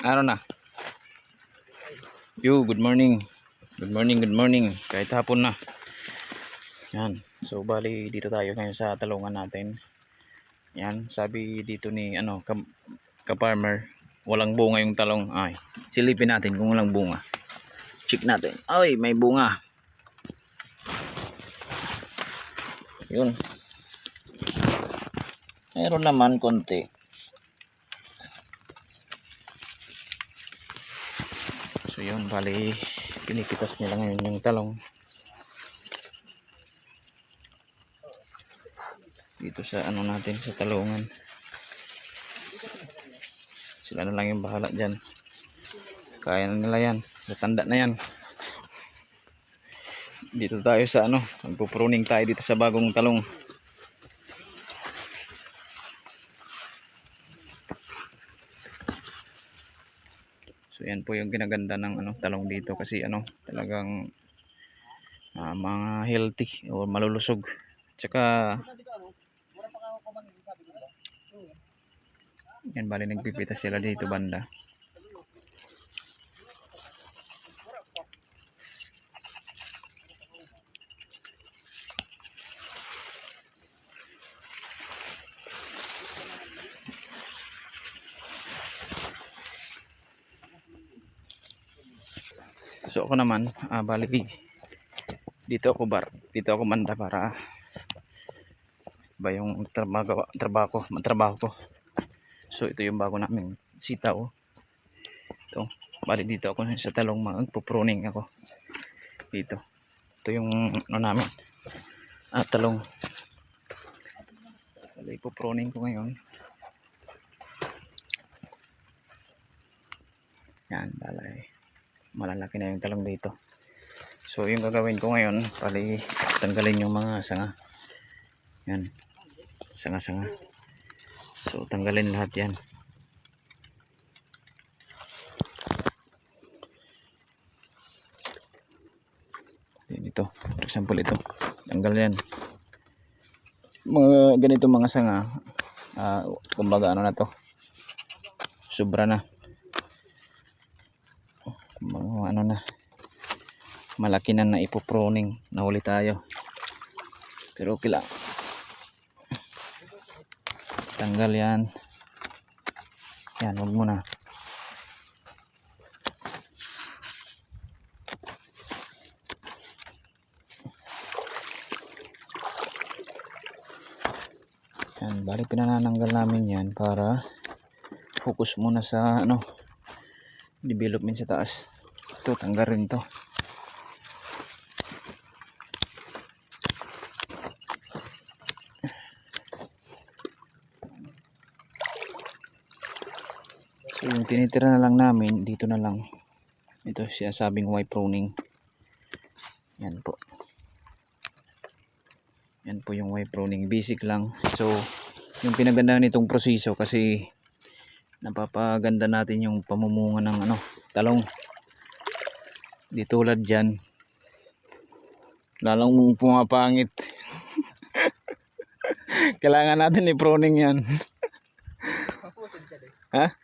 Ano na? Good morning. Good morning, good morning. Kahit hapon na. Yan. So bali dito tayo ngayon sa talungan natin. Yan, sabi dito ni ka-farmer, walang bunga yung talong. Ay, silipin natin kung walang bunga. Check natin. Ay, may bunga. Yun. Meron naman konti. So yun, bali pinipitas nila ngayon yung talong dito sa natin sa talungan. Sila na lang yung bahala dyan, kaya na nila yan, natanda na yan. Dito tayo sa magpupruning tayo dito sa bagong talong. So yan po yung ginaganda ng talong dito kasi talagang mga healthy o malulusog. Tsaka yan, bali nagpipitas sila dito banda. So ako naman bali dito ako banda para ba yung trabaho ko. So ito yung bago naming sitaw. Ito, bali dito ako sa talong, magpo-pruning ako dito. Ito yung namin talong. Bali ipo-pruning ko ngayon. Yan, bali malalaki na yung talong dito. So yung gagawin ko ngayon, bali tanggalin yung mga sanga. Yan, sanga-sanga. So tanggalin lahat yan. Ito, for example ito, tanggal yan. Mga ganito mga sanga, kumbaga na to, sobra na. Mga na, malaki na ipo-pruning, nahuli tayo. Pero okay lang. Tanggal yan. Yan, huwag muna. Yan, bali pinanananggal namin yan para focus muna sa development sa taas. Ito, tanggal rin to. So yung tinitira na lang namin dito na lang, ito siya sabing white pruning. Yan po. Yan po yung white pruning, basic lang. So yung pinaganda nitong proseso kasi napapaganda natin yung pamumunga ng talong. Di tulad dyan, lalong pumapangit. Kailangan natin i-pruning yan. Ha?